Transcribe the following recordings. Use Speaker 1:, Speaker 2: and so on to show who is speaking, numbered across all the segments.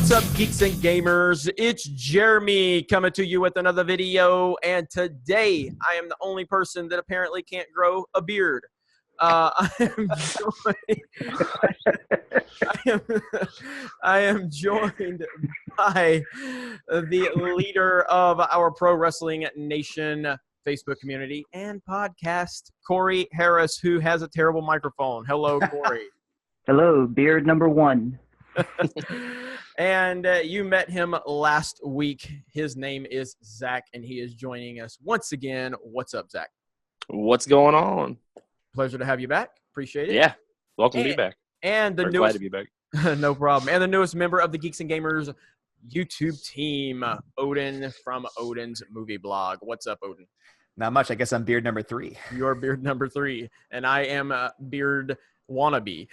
Speaker 1: What's up, geeks and gamers? It's Jeremy coming to you with another video, and today I am the only person that apparently can't grow a beard. I am joined by the leader of our Pro Wrestling Nation Facebook community and podcast, Corey Harris, who has a terrible microphone. Hello, Corey.
Speaker 2: Hello, beard number one.
Speaker 1: And you met him last week. His name is Zach, and he is joining us once again. What's up, Zach?
Speaker 3: What's going on?
Speaker 1: Pleasure to have you back. Appreciate it.
Speaker 3: Yeah, welcome to be back.
Speaker 1: And the
Speaker 3: We're
Speaker 1: newest,
Speaker 3: glad to be back.
Speaker 1: no problem. And the newest member of the Geeks and Gamers YouTube team, Odin from Odin's Movie Blog. What's up, Odin?
Speaker 4: Not much. I guess I'm beard number 3.
Speaker 1: You're beard number 3, and I am beard wannabe.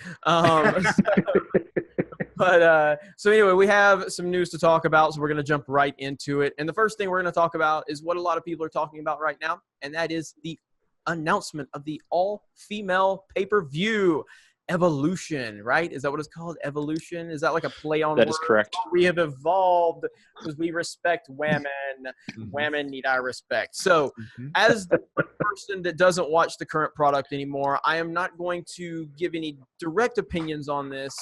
Speaker 1: So anyway, we have some news to talk about, so we're going to jump right into it. And the first thing we're going to talk about is what a lot of people are talking about right now, and that is the announcement of the all-female pay-per-view Evolution, right? Is that what it's called? Evolution? Is that like a play on
Speaker 3: That
Speaker 1: words?
Speaker 3: is correct.
Speaker 1: We have evolved because we respect women. Women need our respect. So as the person that doesn't watch the current product anymore, I am not going to give any direct opinions on this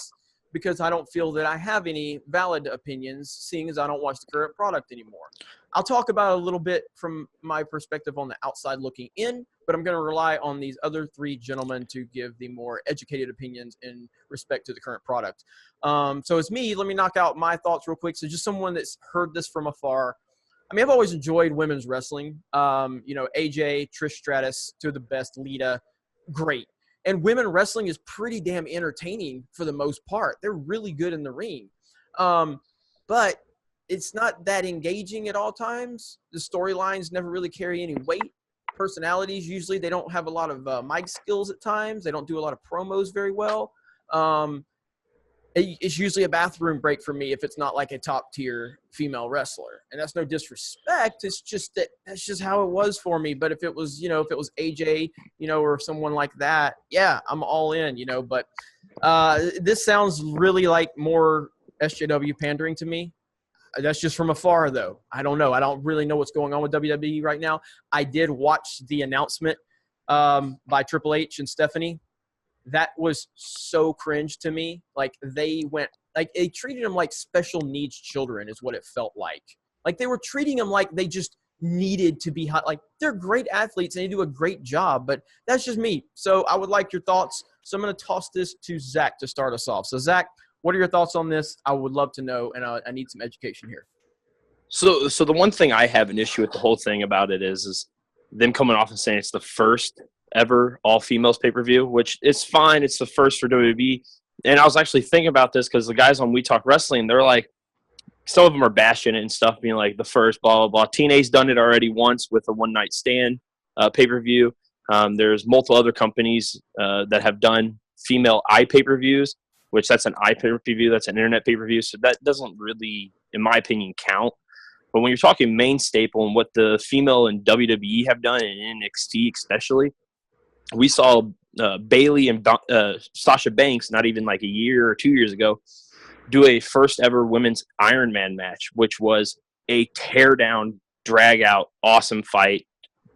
Speaker 1: because I don't feel that I have any valid opinions, seeing as I don't watch the current product anymore. I'll talk about it a little bit from my perspective on the outside looking in, but I'm going to rely on these other 3 gentlemen to give the more educated opinions in respect to the current product. So it's me. Let me knock out my thoughts real quick. So just someone that's heard this from afar. I mean, I've always enjoyed women's wrestling. AJ, Trish Stratus, 2 of the best, Lita, great. And women wrestling is pretty damn entertaining for the most part. They're really good in the ring. But it's not that engaging at all times. The storylines never really carry any weight. Personalities, usually they don't have a lot of mic skills at times. They don't do a lot of promos very well. It's usually a bathroom break for me if it's not like a top-tier female wrestler. And that's no disrespect. It's just that's just how it was for me. But if it was, if it was AJ, or someone like that, yeah, I'm all in, But this sounds really like more SJW pandering to me. That's just from afar, though. I don't know. I don't really know what's going on with WWE right now. I did watch the announcement by Triple H and Stephanie. That was so cringe to me. Like, they treated them like special needs children is what it felt like. Like, they were treating them like they just needed to be hot. Like, they're great athletes and they do a great job, but that's just me. So I would like your thoughts. So I'm going to toss this to Zach to start us off. So, Zach, what are your thoughts on this? I would love to know, and I need some education here.
Speaker 3: So the one thing I have an issue with the whole thing about it is them coming off and saying it's the first ever all-females pay-per-view, which is fine. It's the first for WWE. And I was actually thinking about this because the guys on We Talk Wrestling, they're like, some of them are bashing it and stuff, being like the first, blah, blah, blah. TNA's done it already once with a one-night stand pay-per-view. There's multiple other companies that have done female pay-per-views, which that's an pay-per-view, that's an internet pay-per-view. So that doesn't really, in my opinion, count. But when you're talking main staple and what the female and WWE have done, and NXT especially, we saw Bayley and Sasha Banks, not even like a year or 2 years ago, do a first ever women's Iron Man match, which was a tear-down, drag-out, awesome fight.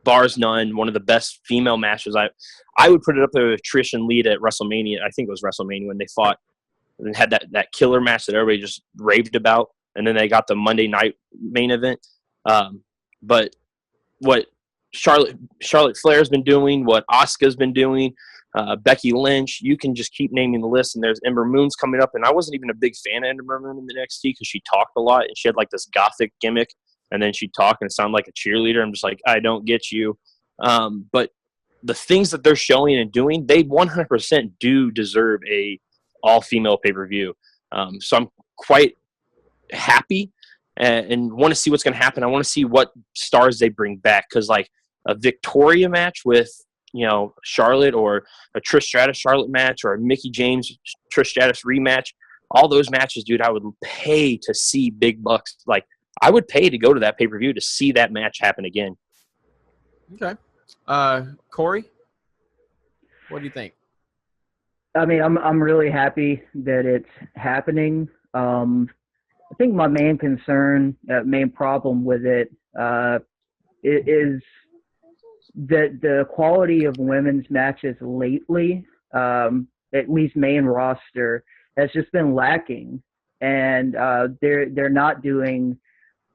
Speaker 3: Bars none, one of the best female matches. I would put it up there with Trish and Lita at WrestleMania. I think it was WrestleMania when they fought and had that killer match that everybody just raved about. And then they got the Monday night main event. But what Charlotte Flair's been doing, what Asuka's been doing, Becky Lynch, you can just keep naming the list. And there's Ember Moon's coming up. And I wasn't even a big fan of Ember Moon in the NXT because she talked a lot and she had like this gothic gimmick. And then she'd talk and sound like a cheerleader. I'm just like, I don't get you. But the things that they're showing and doing, they 100% do deserve a all-female pay-per-view. So I'm quite happy and want to see what's going to happen. I want to see what stars they bring back because, like, a Victoria match with, Charlotte, or a Trish Stratus Charlotte match, or a Mickie James Trish Stratus rematch, all those matches, dude, I would pay to see big bucks. Like, I would pay to go to that pay-per-view to see that match happen again.
Speaker 1: Okay. Corey, what do you think?
Speaker 2: I mean, I'm really happy that it's happening. I think my main concern, main problem with it, is that the quality of women's matches lately, at least main roster, has just been lacking, and they're not doing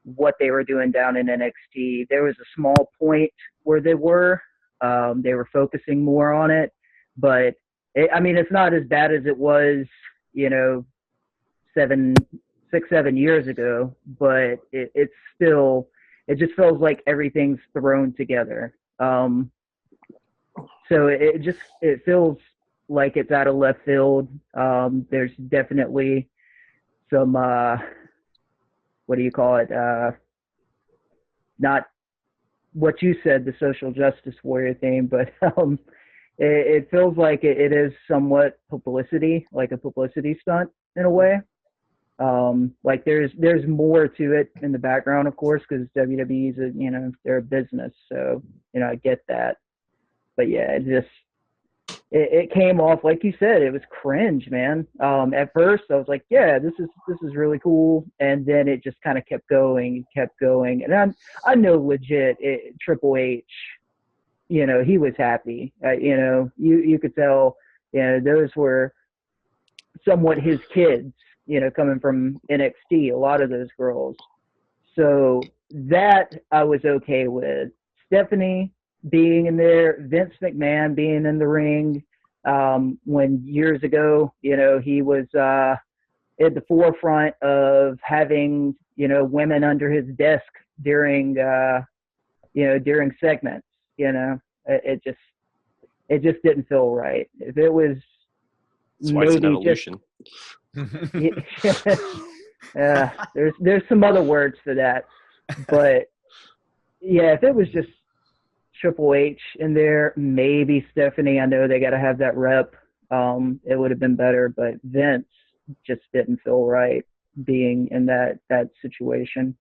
Speaker 2: what they were doing down in NXT. There was a small point where they were focusing more on it, but it's not as bad as it was, 6-7 years ago, but it's still, it just feels like everything's thrown together. So it feels like it's out of left field. There's definitely some, what do you call it? Not what you said, the social justice warrior thing, but it feels like it is somewhat publicity, like a publicity stunt in a way. Like there's more to it in the background, of course, because WWE's they're a business, so I get that. But yeah, it came off, like you said, it was cringe, man. At first I was like, yeah, this is really cool, and then it just kind of kept going, and I know legit Triple H, he was happy. You could tell, those were somewhat his kids, coming from NXT, a lot of those girls. So that I was okay with. Stephanie being in there, Vince McMahon being in the ring, when years ago, he was at the forefront of having, women under his desk during segments, it just didn't feel right. If it was maybe just there's some other words for that, but yeah, if it was just Triple H in there, maybe Stephanie, I know they got to have that rep, it would have been better, but Vince just didn't feel right being in that situation.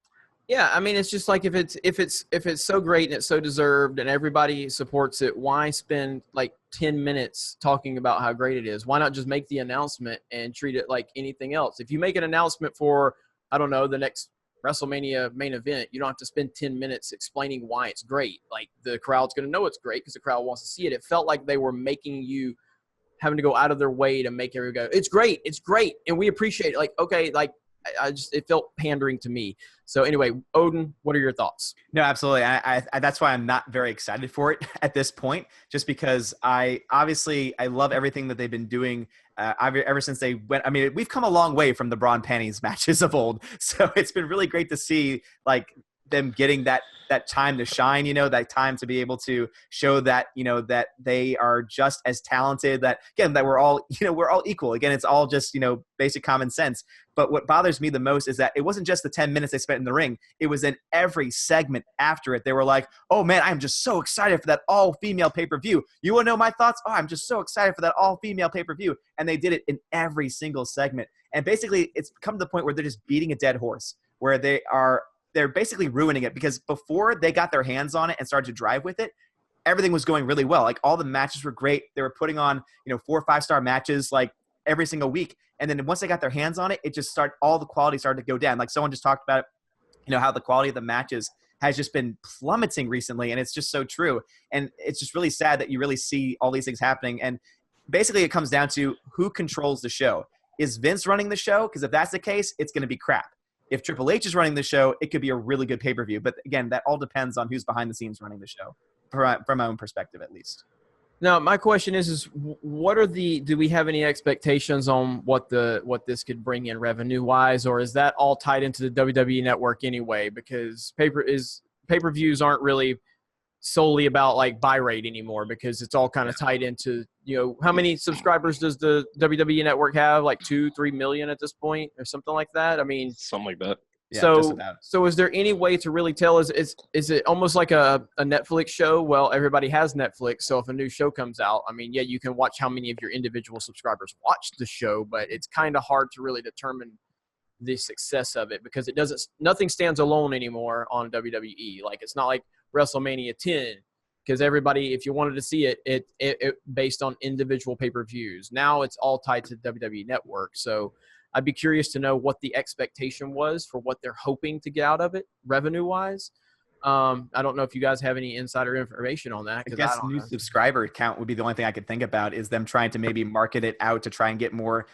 Speaker 1: Yeah, it's just like if it's so great and it's so deserved and everybody supports it, why spend like 10 minutes talking about how great it is? Why not just make the announcement and treat it like anything else? If you make an announcement for, I don't know, the next WrestleMania main event, you don't have to spend 10 minutes explaining why it's great. Like, the crowd's going to know it's great because the crowd wants to see it. It felt like they were making you having to go out of their way to make everyone go, it's great, and we appreciate it. Like, okay, like, it felt pandering to me. So anyway, Odin, what are your thoughts?
Speaker 4: No, absolutely. I that's why I'm not very excited for it at this point, just because I love everything that they've been doing ever since they went. We've come a long way from the bra and panties matches of old. So it's been really great to see like them getting that time to shine, that time to be able to show that, that they are just as talented, that again, that we're all equal. Again, it's all just, basic common sense. But what bothers me the most is that it wasn't just the 10 minutes they spent in the ring. It was in every segment after it. They were like, oh man, I'm just so excited for that all-female pay-per-view. You want to know my thoughts? Oh, I'm just so excited for that all-female pay-per-view. And they did it in every single segment. And basically, it's come to the point where they're just beating a dead horse, where they're basically ruining it, because before they got their hands on it and started to drive with it, everything was going really well. Like, all the matches were great. They were putting on, 4 or 5 star matches like every single week. And then once they got their hands on it, all the quality started to go down. Like someone just talked about, how the quality of the matches has just been plummeting recently. And it's just so true. And it's just really sad that you really see all these things happening. And basically it comes down to who controls the show. Is Vince running the show? Because if that's the case, it's going to be crap. If Triple H is running the show, it could be a really good pay-per-view. But again, that all depends on who's behind the scenes running the show, from my own perspective, at least.
Speaker 1: Now, my question is do we have any expectations on what this could bring in revenue-wise, or is that all tied into the WWE Network anyway? Because pay-per-views aren't really solely about like buy rate anymore, because it's all kind of tied into, how many subscribers does the WWE Network have? Like 2-3 million at this point, or something like that.
Speaker 3: Something like that.
Speaker 4: Yeah,
Speaker 1: so is there any way to really tell? Is it almost like a Netflix show? Well, everybody has Netflix, so if a new show comes out, yeah, you can watch how many of your individual subscribers watch the show, but it's kind of hard to really determine the success of it, because nothing stands alone anymore on WWE. Like, it's not like WrestleMania 10, because everybody, if you wanted to see it based on individual pay-per-views. Now it's all tied to WWE Network. So I'd be curious to know what the expectation was for what they're hoping to get out of it revenue-wise. I don't know if you guys have any insider information on that.
Speaker 4: I guess new subscriber count would be the only thing I could think about, is them trying to maybe market it out to try and get more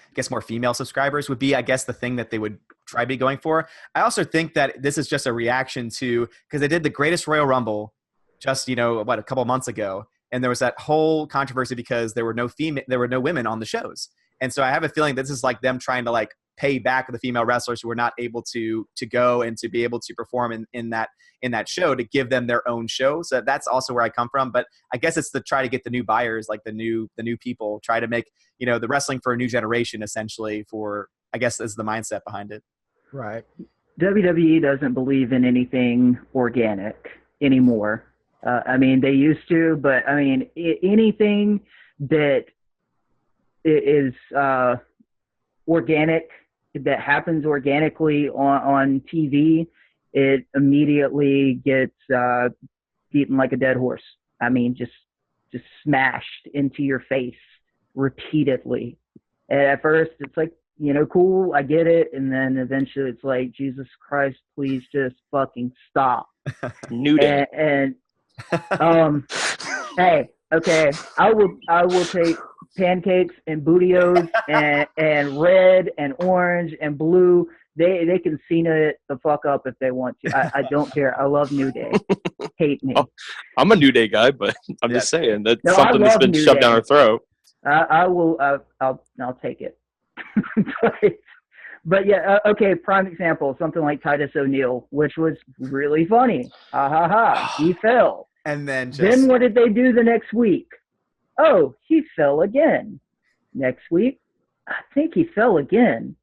Speaker 4: female subscribers would be, I guess, the thing that they would try to be going for. I also think that this is just a reaction to, because they did the Greatest Royal Rumble just, a couple of months ago. And there was that whole controversy because there were no women on the shows. And so I have a feeling this is like them trying to like pay back the female wrestlers who were not able to go and to be able to perform in that show, to give them their own show. So that's also where I come from. But I guess it's to try to get the new buyers, like the new people, try to make, the wrestling for a new generation, essentially, for, I guess, is the mindset behind it.
Speaker 1: Right.
Speaker 2: WWE doesn't believe in anything organic anymore. They used to, but anything that is organic, that happens organically on TV, it immediately gets beaten like a dead horse. Just smashed into your face repeatedly. And at first, it's like, cool, I get it. And then eventually it's like, Jesus Christ, please just fucking stop.
Speaker 3: New Day.
Speaker 2: And hey, okay, I will take pancakes and bootios and red and orange and blue. They can Cena it the fuck up if they want to. I don't care. I love New Day. Hate me.
Speaker 3: Oh, I'm a New Day guy, but I'm just saying that's something that's been shoved down our throat.
Speaker 2: I will. I'll take it. But yeah, okay. Prime example, something like Titus O'Neil, which was really funny. Ha ha ha! He fell.
Speaker 4: And then
Speaker 2: what did they do the next week? Oh, he fell again. Next week, I think he fell again.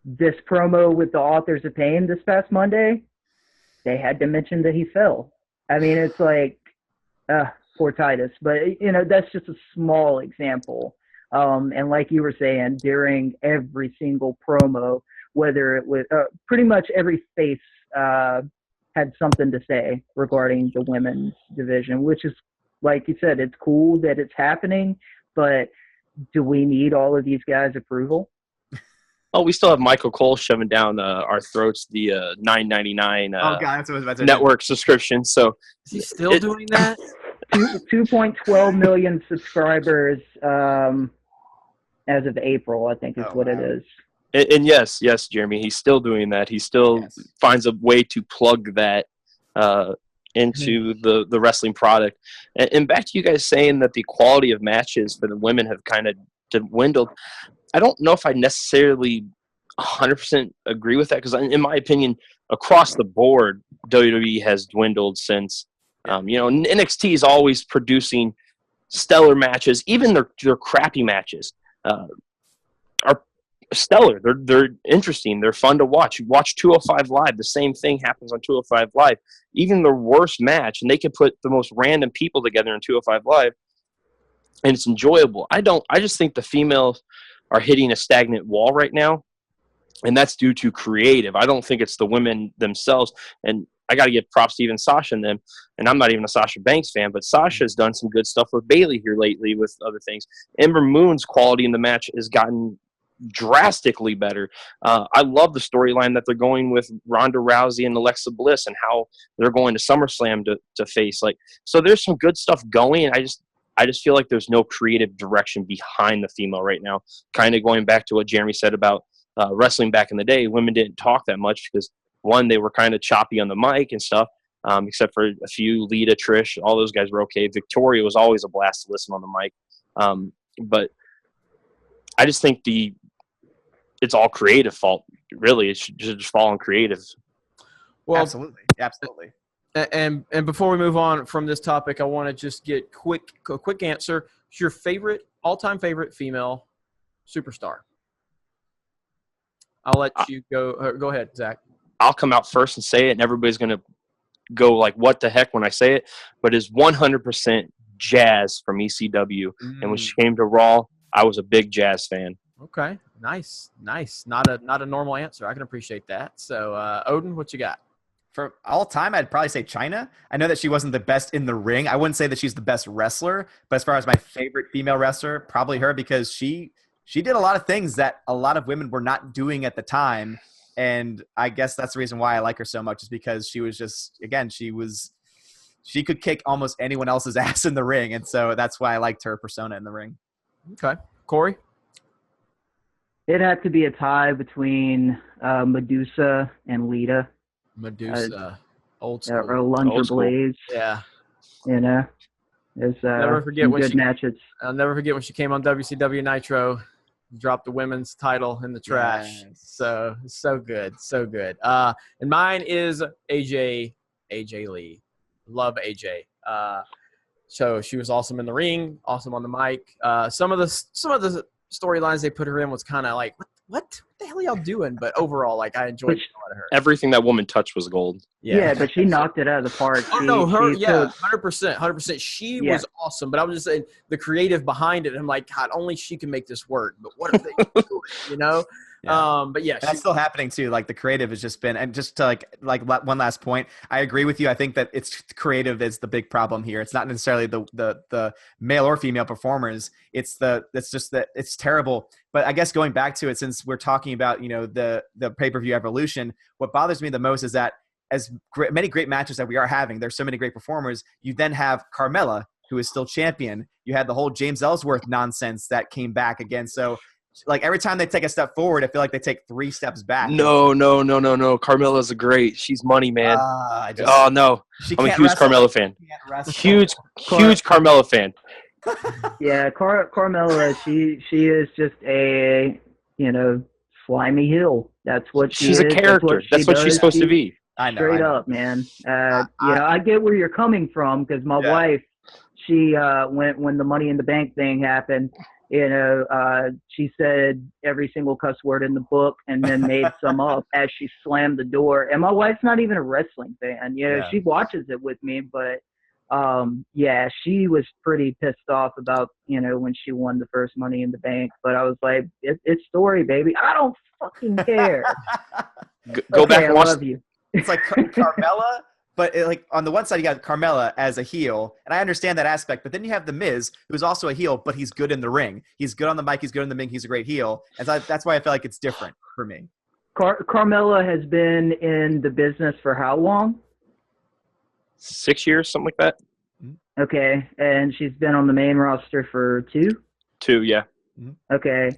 Speaker 2: This promo with the Authors of Pain this past Monday, they had to mention that he fell. It's like, poor Titus. But, that's just a small example. And like you were saying, during every single promo, whether it was pretty much every face had something to say regarding the women's division, which is, like you said, it's cool that it's happening, but do we need all of these guys' approval?
Speaker 3: Oh, we still have Michael Cole shoving down our throats the $9.99 network subscription. So
Speaker 1: is he still doing that?
Speaker 2: 2.12 million subscribers as of April, I think is what it is.
Speaker 3: And yes, Jeremy, he's still doing that. He still finds a way to plug that into the wrestling product. And back to you guys saying that the quality of matches for the women have kind of dwindled. I don't know if I necessarily 100% agree with that, because in my opinion, across the board, WWE has dwindled since, NXT is always producing stellar matches. Even their crappy matches are stellar. They're interesting. They're fun to watch. You watch 205 Live. The same thing happens on 205 Live. Even the worst match, and they can put the most random people together in 205 Live, and it's enjoyable. I just think the females are hitting a stagnant wall right now, and that's due to creative. I don't think it's the women themselves. And I got to give props to even Sasha and them. And I'm not even a Sasha Banks fan, but Sasha's done some good stuff with Bayley here lately with other things. Ember Moon's quality in the match has gotten drastically better. I love the storyline that they're going with Ronda Rousey and Alexa Bliss, and how they're going to SummerSlam to face. So there's some good stuff going. And I just feel like there's no creative direction behind the female right now. Kind of going back to what Jeremy said about wrestling back in the day, women didn't talk that much because, one, they were kind of choppy on the mic and stuff, except for a few. Lita, Trish, all those guys were okay. Victoria was always a blast to listen on the mic. But I just think it's all creative fault, really. It should just fall on creative.
Speaker 1: Well,
Speaker 4: Absolutely.
Speaker 1: And before we move on from this topic, I want to just get a quick answer. Who's your all-time favorite female superstar? I'll let you go. Go ahead, Zach.
Speaker 3: I'll come out first and say it, and everybody's going to go like, what the heck when I say it? But it's 100% Jazz from ECW. And when she came to Raw, I was a big Jazz fan.
Speaker 1: Okay, nice. Not a normal answer. I can appreciate that. So, Odin, what you got?
Speaker 4: For all time, I'd probably say Chyna. I know that she wasn't the best in the ring. I wouldn't say that she's the best wrestler, but as far as my favorite female wrestler, probably her, because she she did a lot of things that a lot of women were not doing at the time. And I guess that's the reason why I like her so much, is because she was just, again, she could kick almost anyone else's ass in the ring. And so that's why I liked her persona in the ring.
Speaker 1: Okay. Corey?
Speaker 2: It had to be a tie between Medusa and Lita.
Speaker 1: Medusa. Old school.
Speaker 2: Or Lunger Blaze.
Speaker 1: Yeah.
Speaker 2: You know, there's
Speaker 1: Never forget
Speaker 2: some
Speaker 1: when
Speaker 2: good matches.
Speaker 1: I'll never forget when she came on WCW Nitro, dropped the women's title in the trash.
Speaker 4: Yes.
Speaker 1: So good. So good. And mine is AJ Lee. Love AJ. So she was awesome in the ring, awesome on the mic. Some of the storylines they put her in was kind of like, what the hell are y'all doing? But overall, like, I enjoyed a lot of her.
Speaker 3: Everything that woman touched was gold.
Speaker 2: Yeah, but she knocked it out of the park.
Speaker 1: Oh, no, 100%. She was awesome. But I was just saying the creative behind it. I'm like, God, only she can make this work. But what are they doing, you know?
Speaker 4: Yeah.
Speaker 1: But yeah,
Speaker 4: that's still happening too. Like the creative has just been, and just to like one last point, I agree with you. I think that it's creative is the big problem here. It's not necessarily the male or female performers. It's just that it's terrible. But I guess going back to it, since we're talking about, the pay-per-view evolution, what bothers me the most is that as many great matches that we are having, there's so many great performers. You then have Carmella, who is still champion. You had the whole James Ellsworth nonsense that came back again. So, like, every time they take a step forward, I feel like they take 3 steps back.
Speaker 3: No. Carmella's She's money, man. No. I'm a huge Carmella fan. Huge Carmella fan.
Speaker 2: Yeah, Carmella, she is just a, slimy heel. That's what
Speaker 3: she's a character. That's what she's supposed to be.
Speaker 4: I know.
Speaker 2: Straight up, man. I get where you're coming from, because my wife, she when the Money in the Bank thing happened, she said every single cuss word in the book and then made some up as she slammed the door. And my wife's not even a wrestling fan. She watches it with me, but she was pretty pissed off about, when she won the first Money in the Bank. But I was like, it's story, baby. I don't fucking care.
Speaker 3: Go back and watch.
Speaker 2: I love you.
Speaker 4: It's like Carmella, but on the one side you got Carmella as a heel, and I understand that aspect. But then you have The Miz, who's also a heel, but he's good in the ring. He's good on the mic. He's good in the ring. He's a great heel, and so that's why I feel like it's different for me.
Speaker 2: Carmella has been in the business for how long?
Speaker 3: 6 years, something like that.
Speaker 2: Okay, and she's been on the main roster for 2?
Speaker 3: 2, yeah.
Speaker 2: Okay.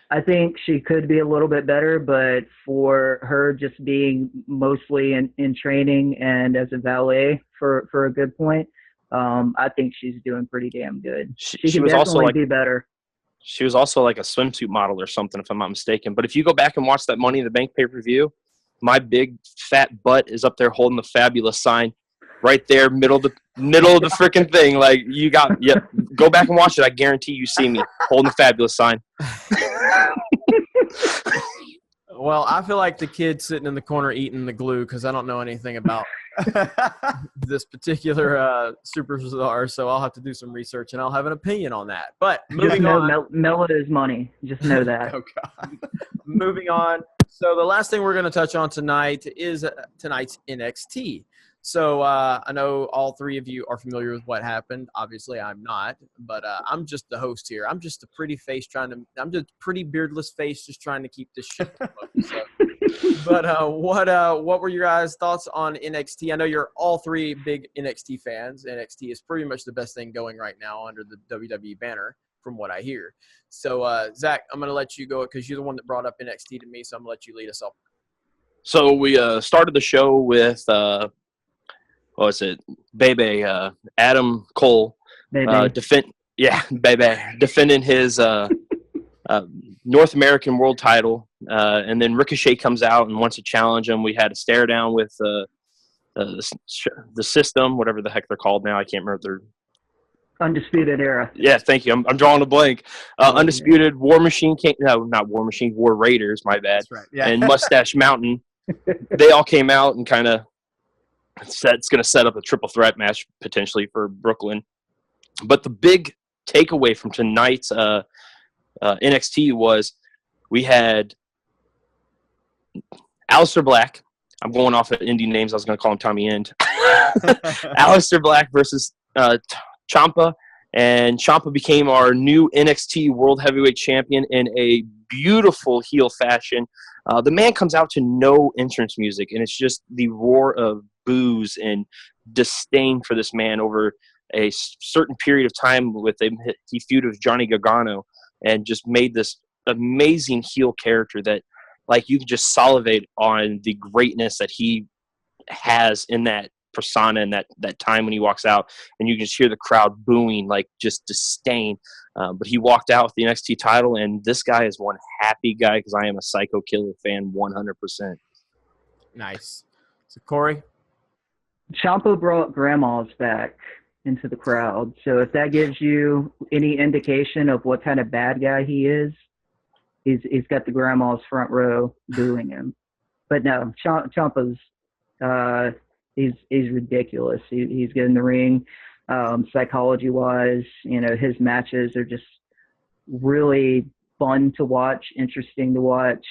Speaker 2: I think she could be a little bit better, but for her just being mostly in training and as a valet for a good point, I think she's doing pretty damn good. She can
Speaker 3: was
Speaker 2: definitely
Speaker 3: also
Speaker 2: be better.
Speaker 3: She was also like a swimsuit model or something, if I'm not mistaken. But if you go back and watch that Money in the Bank pay-per-view, my big fat butt is up there holding the Fabulous sign right there, middle of the freaking thing. Like, go back and watch it. I guarantee you see me holding the Fabulous sign.
Speaker 1: Well, I feel like the kid sitting in the corner eating the glue, because I don't know anything about this particular superstar, so I'll have to do some research and I'll have an opinion on that. But moving on,
Speaker 2: Mela is money. Just know that.
Speaker 4: Oh God.
Speaker 1: Moving on. So the last thing we're going to touch on tonight is tonight's NXT. So I know all 3 of you are familiar with what happened. Obviously, I'm not, but I'm just the host here. I'm just a pretty face I'm just pretty beardless face just trying to keep this shit going. So. But what were your guys' thoughts on NXT? I know you're all 3 big NXT fans. NXT is pretty much the best thing going right now under the WWE banner, from what I hear. So, Zach, I'm going to let you go because you're the one that brought up NXT to me, so I'm going to let you lead us off.
Speaker 3: So we started the show with Bebe, Adam Cole, defending his North American World title, and then Ricochet comes out and wants to challenge him. We had a stare down with the system, whatever the heck they're called now. I can't remember their
Speaker 2: Undisputed Era.
Speaker 3: Yeah, thank you. I'm drawing a blank. Undisputed War Machine not War Machine, War Raiders. My bad.
Speaker 4: That's right. Yeah.
Speaker 3: And Mustache Mountain. They all came out and kind of said it's going to set up a triple threat match potentially for Brooklyn. But the big takeaway from tonight's NXT was we had Aleister Black. I'm going off of indie names. I was going to call him Tommy End. Aleister Black versus Ciampa And Ciampa became our new NXT World Heavyweight Champion in a beautiful heel fashion. The man comes out to no entrance music, and it's just the roar of boos and disdain for this man over a certain period of time with him. He feuded with Johnny Gargano and just made this amazing heel character that, like, you can just salivate on the greatness that he has in that persona and that time when he walks out, and you can just hear the crowd booing, like, just disdain. But he walked out with the NXT title, and this guy is one happy guy because I am a Psycho Killer fan 100%.
Speaker 1: Nice. So, Corey?
Speaker 2: Ciampa brought grandmas back into the crowd. So if that gives you any indication of what kind of bad guy he is, he's got the grandmas front row booing him. But no, Ciampa's he's ridiculous. He's good in the ring. Psychology wise, his matches are just really fun to watch, interesting to watch.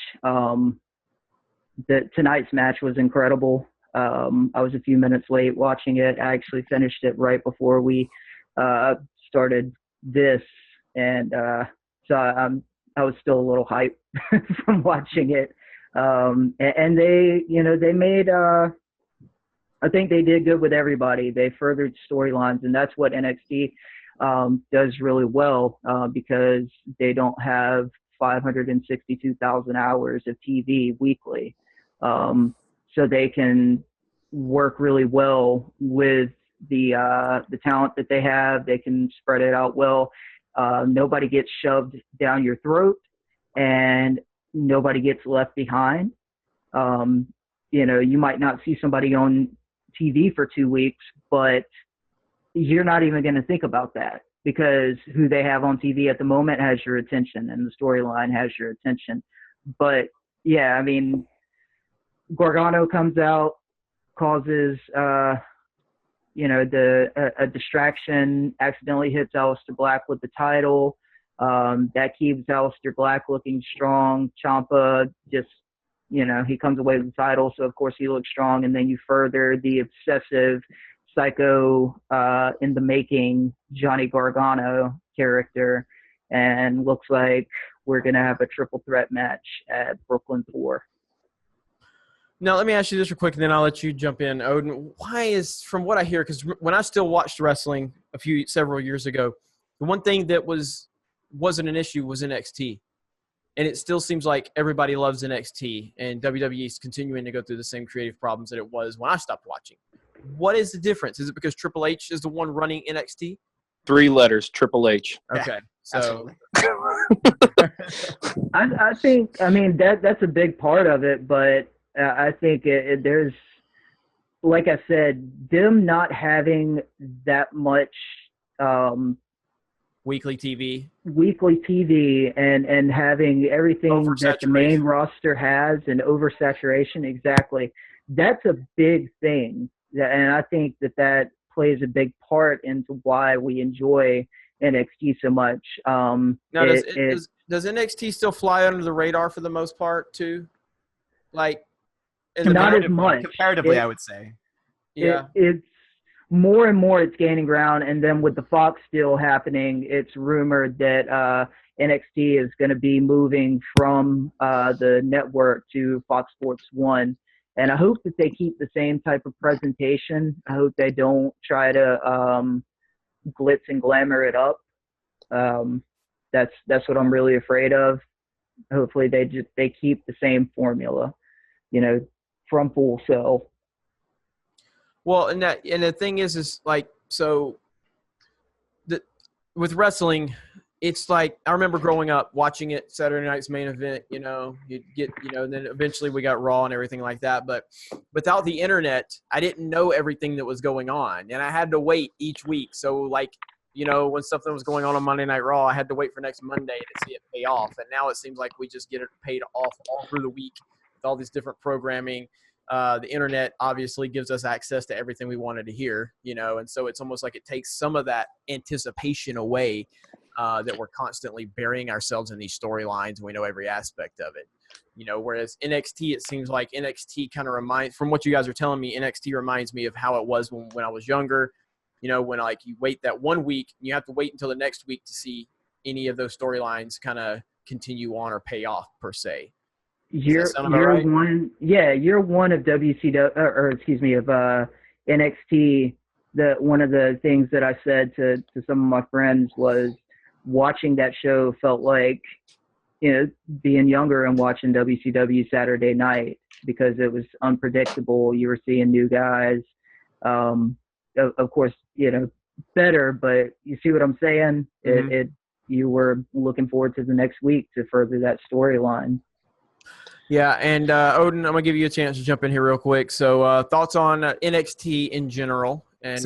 Speaker 2: Tonight's match was incredible. I was a few minutes late watching it. I actually finished it right before we started this, and so I was still a little hyped from watching it. And they made. I think they did good with everybody. They furthered storylines, and that's what NXT does really well because they don't have 562,000 hours of TV weekly. So they can work really well with the talent that they have. They can spread it out well. Nobody gets shoved down your throat, and nobody gets left behind. You might not see somebody on TV for 2 weeks, but you're not even going to think about that because who they have on TV at the moment has your attention, and the storyline has your attention. But yeah, I mean, Gargano comes out, causes a distraction, accidentally hits Aleister Black with the title. That keeps Aleister Black looking strong. Ciampa just, he comes away with the title, so of course he looks strong. And then you further the obsessive, psycho, in the making Johnny Gargano character, and looks like we're gonna have a triple threat match at Brooklyn 4.
Speaker 1: Now, let me ask you this real quick, and then I'll let you jump in, Odin. Why is, from what I hear, because when I still watched wrestling several years ago, the one thing that wasn't an issue was NXT. And it still seems like everybody loves NXT, and WWE is continuing to go through the same creative problems that it was when I stopped watching. What is the difference? Is it because Triple H is the one running NXT?
Speaker 3: 3 letters, Triple H.
Speaker 1: Okay. So
Speaker 2: I think, that's a big part of it, but I think there's, like I said, them not having that much
Speaker 1: weekly TV and having everything that the main roster has, and oversaturation. Exactly. That's a big thing. And I think that plays a big part into why we enjoy NXT so much. Now, does NXT still fly under the radar for the most part too? Like,
Speaker 2: not as much.
Speaker 4: Comparatively, I would say.
Speaker 1: Yeah.
Speaker 2: It's more and more it's gaining ground, and then with the Fox deal happening, it's rumored that NXT is going to be moving from the network to Fox Sports 1. And I hope that they keep the same type of presentation. I hope they don't try to glitz and glamour it up. That's what I'm really afraid of. Hopefully they keep the same formula, from Full Sail.
Speaker 1: Well, and the thing is like, so with wrestling, it's like, I remember growing up watching it, Saturday night's main event, you'd get, and then eventually we got Raw and everything like that. But without the internet, I didn't know everything that was going on, and I had to wait each week. So like, when something was going on Monday Night Raw, I had to wait for next Monday to see it pay off. And now it seems like we just get it paid off all through the week with all these different programming. The internet obviously gives us access to everything we wanted to hear, and so it's almost like it takes some of that anticipation away, that we're constantly burying ourselves in these storylines, and we know every aspect of it. Whereas NXT, it seems like NXT kind of reminds, from what you guys are telling me, NXT reminds me of how it was when I was younger. You know, when like you wait that 1 week, and you have to wait until the next week to see any of those storylines kind of continue on or pay off per se.
Speaker 2: Year
Speaker 1: right?
Speaker 2: one, yeah, year one of WCW, or excuse me, of NXT. One of the things that I said to some of my friends was watching that show felt like, you know, being younger and watching WCW Saturday night, because it was unpredictable. You were seeing new guys, of course, you know, better, but you see what I'm saying?
Speaker 1: Mm-hmm.
Speaker 2: You were looking forward to the next week to further that storyline.
Speaker 1: Yeah, and Odin, I'm gonna give you a chance to jump in here real quick. So, thoughts on NXT in general? And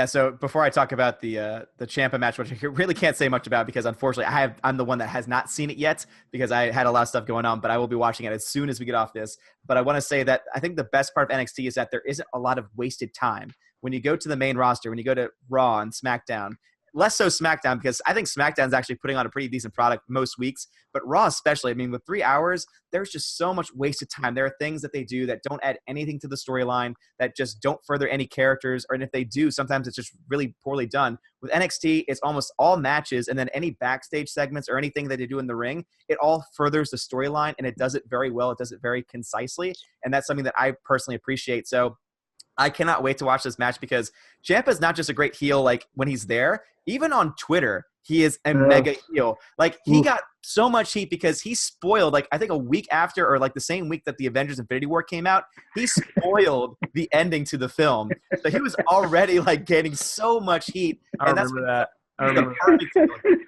Speaker 4: so before I talk about the Ciampa match, which I really can't say much about because unfortunately I'm the one that has not seen it yet because I had a lot of stuff going on, but I will be watching it as soon as we get off this. But I want to say that I think the best part of NXT is that there isn't a lot of wasted time. When you go to the main roster, when you go to Raw and SmackDown, less so SmackDown, because I think SmackDown's actually putting on a pretty decent product most weeks, but Raw especially, I mean, with 3 hours, there's just so much wasted time. There are things that they do that don't add anything to the storyline, that just don't further any characters, or if they do, sometimes it's just really poorly done. With NXT, it's almost all matches, and then any backstage segments or anything that they do in the ring, it all furthers the storyline, and it does it very well. It does it very concisely, and that's something that I personally appreciate. So I cannot wait to watch this match because Ciampa is not just a great heel like when he's there. Even on Twitter, he is a mega heel. Like, he got so much heat because he spoiled, like, I think a week after, or like the same week that the Avengers Infinity War came out, he spoiled the ending to the film. So he was already like getting so much heat.
Speaker 1: I remember that.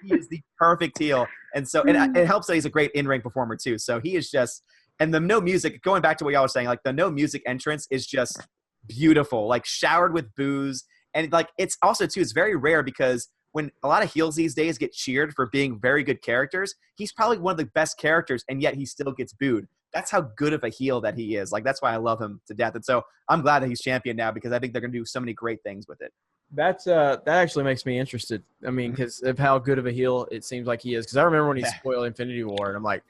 Speaker 4: He is the perfect heel. And so and it helps that he's a great in-ring performer too. So he is just, and the no music, going back to what y'all were saying, like the no music entrance is just beautiful, like showered with booze. And like, it's also too, it's very rare because when a lot of heels these days get cheered for being very good characters, he's probably one of the best characters, and yet he still gets booed. That's how good of a heel that he is. Like, that's why I love him to death. And so I'm glad that he's champion now because I think they're going to do so many great things with it.
Speaker 1: That actually makes me interested. I mean, because of how good of a heel it seems like he is. Because I remember when he spoiled Infinity War, and I'm like,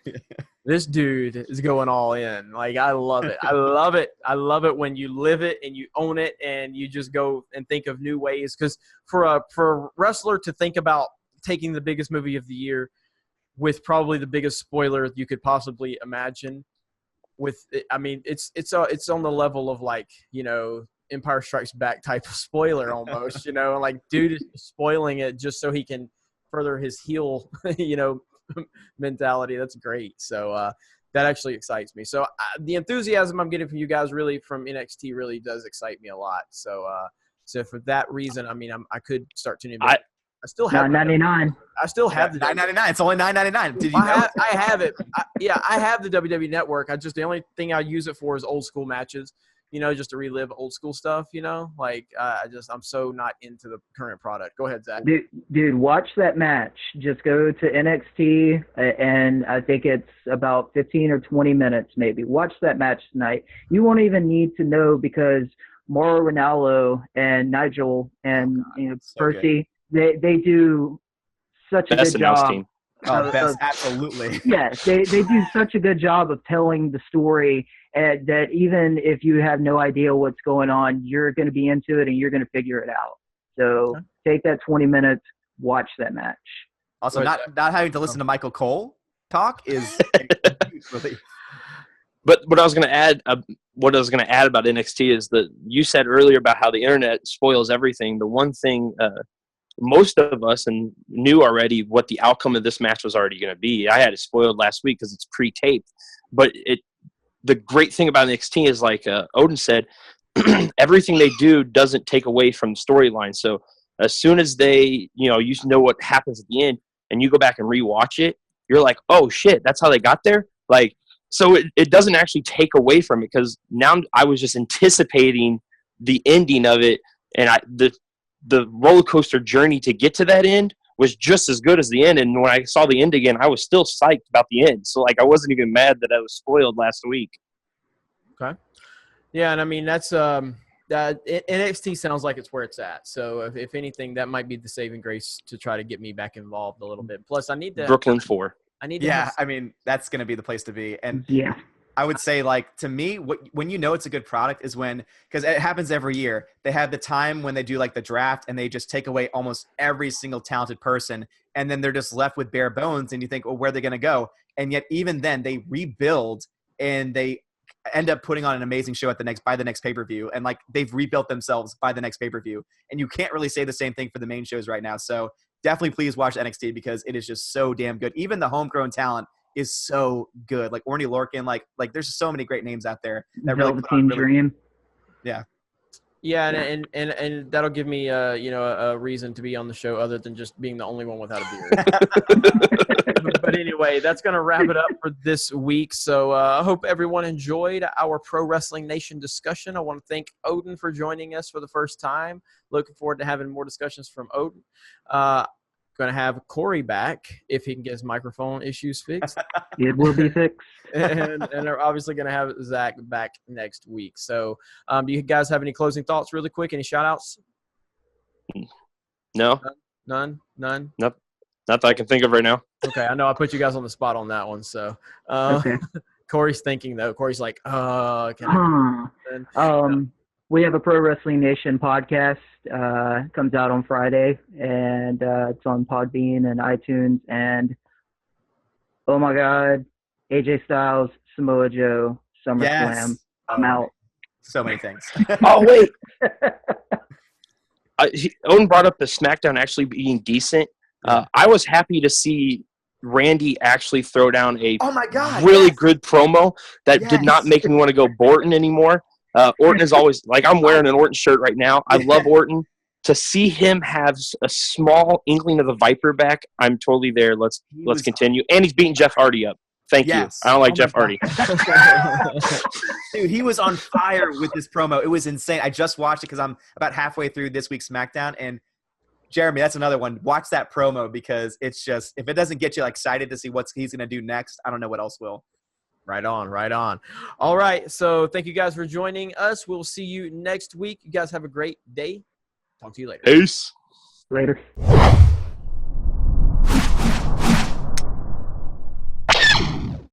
Speaker 1: this dude is going all in. Like, I love it. I love it. I love it when you live it and you own it, and you just go and think of new ways. Because for a wrestler to think about taking the biggest movie of the year with probably the biggest spoiler you could possibly imagine, I mean, it's on the level of, like, you know, Empire Strikes Back type of spoiler almost, you know, like, dude is spoiling it just so he can further his heel, you know, mentality. That's great. So that actually excites me. So the enthusiasm I'm getting from you guys really from NXT really does excite me a lot. So so for that reason, I mean, I could start tuning in. I still have
Speaker 2: $9.99.
Speaker 1: I still have the
Speaker 4: $9.99. It's only $9.99. Did you know?
Speaker 1: I have it. I have the WWE Network. The only thing I use it for is old school matches. You know, just to relive old school stuff, you know, like I'm so not into the current product. Go ahead, Zach.
Speaker 2: Dude, watch that match. Just go to NXT, and I think it's about 15 or 20 minutes maybe. Watch that match tonight. You won't even need to know because Mauro Ranallo and Nigel and Percy, they do such a good job. Team.
Speaker 4: Best, absolutely.
Speaker 2: Yes, they do such a good job of telling the story that even if you have no idea what's going on, you're going to be into it and you're going to figure it out. So take that 20 minutes, watch that match.
Speaker 4: Also, not having to listen to Michael Cole talk is a huge relief.
Speaker 3: But what I was going to add about NXT is that you said earlier about how the internet spoils everything. The one thing most of us knew already what the outcome of this match was already going to be. I had it spoiled last week because it's pre-taped. But the great thing about NXT is, like Odin said, everything they do doesn't take away from the storyline. So as soon as they, you know what happens at the end, and you go back and rewatch it, you're like, oh shit, that's how they got there. Like, so it doesn't actually take away from it because now I was just anticipating the ending of it, and the roller coaster journey to get to that end was just as good as the end. And when I saw the end again, I was still psyched about the end. So, like, I wasn't even mad that I was spoiled last week.
Speaker 1: Okay. Yeah, and I mean, that's NXT sounds like it's where it's at. So if anything, that might be the saving grace to try to get me back involved a little bit. Plus, I need to
Speaker 3: Brooklyn 4.
Speaker 1: I need to
Speaker 4: I mean, that's going to be the place to be. And
Speaker 2: yeah.
Speaker 4: I would say, like, to me, when you know it's a good product is when, because it happens every year, they have the time when they do like the draft and they just take away almost every single talented person, and then they're just left with bare bones, and you think, well, where are they going to go? And yet even then they rebuild and they end up putting on an amazing show by the next pay-per-view, and like they've rebuilt themselves by the next pay-per-view, and you can't really say the same thing for the main shows right now. So definitely please watch NXT because it is just so damn good. Even the homegrown talent is so good. Like Orny Lorcan, like there's so many great names out there that really put on
Speaker 2: Dream.
Speaker 4: Yeah.
Speaker 1: Yeah, and that'll give me a reason to be on the show other than just being the only one without a beard. But anyway, that's going to wrap it up for this week. So I hope everyone enjoyed our Pro Wrestling Nation discussion. I want to thank Odin for joining us for the first time. Looking forward to having more discussions from Odin. Going to have Corey back if he can get his microphone issues fixed.
Speaker 2: It will be fixed.
Speaker 1: and they're obviously going to have Zach back next week. So do you guys have any closing thoughts really quick? Any shout-outs?
Speaker 3: No.
Speaker 1: None?
Speaker 3: Nope. Not that I can think of right now.
Speaker 1: Okay, I know I put you guys on the spot on that one. So
Speaker 2: Okay.
Speaker 1: Corey's thinking, though. Corey's like,
Speaker 2: we have a Pro Wrestling Nation podcast. Comes out on Friday, and it's on Podbean and iTunes. And oh my God, AJ Styles, Samoa Joe, SummerSlam.
Speaker 4: Yes.
Speaker 2: I'm out.
Speaker 4: So many things.
Speaker 3: Oh, wait. Owen brought up the SmackDown actually being decent. I was happy to see Randy actually throw down a really good promo that did not make me want to go Orton anymore. Orton is always – like I'm wearing an Orton shirt right now. I love Orton. To see him have a small inkling of the Viper back, I'm totally there. Let's continue. And he's beating Jeff Hardy up. Thank you. I don't like Jeff Hardy.
Speaker 4: Dude, he was on fire with this promo. It was insane. I just watched it because I'm about halfway through this week's SmackDown. And Jeremy, that's another one. Watch that promo because it's just – if it doesn't get you excited to see what he's going to do next, I don't know what else will.
Speaker 1: Right on, right on. All right, so thank you guys for joining us. We'll see you next week. You guys have a great day. Talk to you later.
Speaker 3: Peace.
Speaker 2: Later.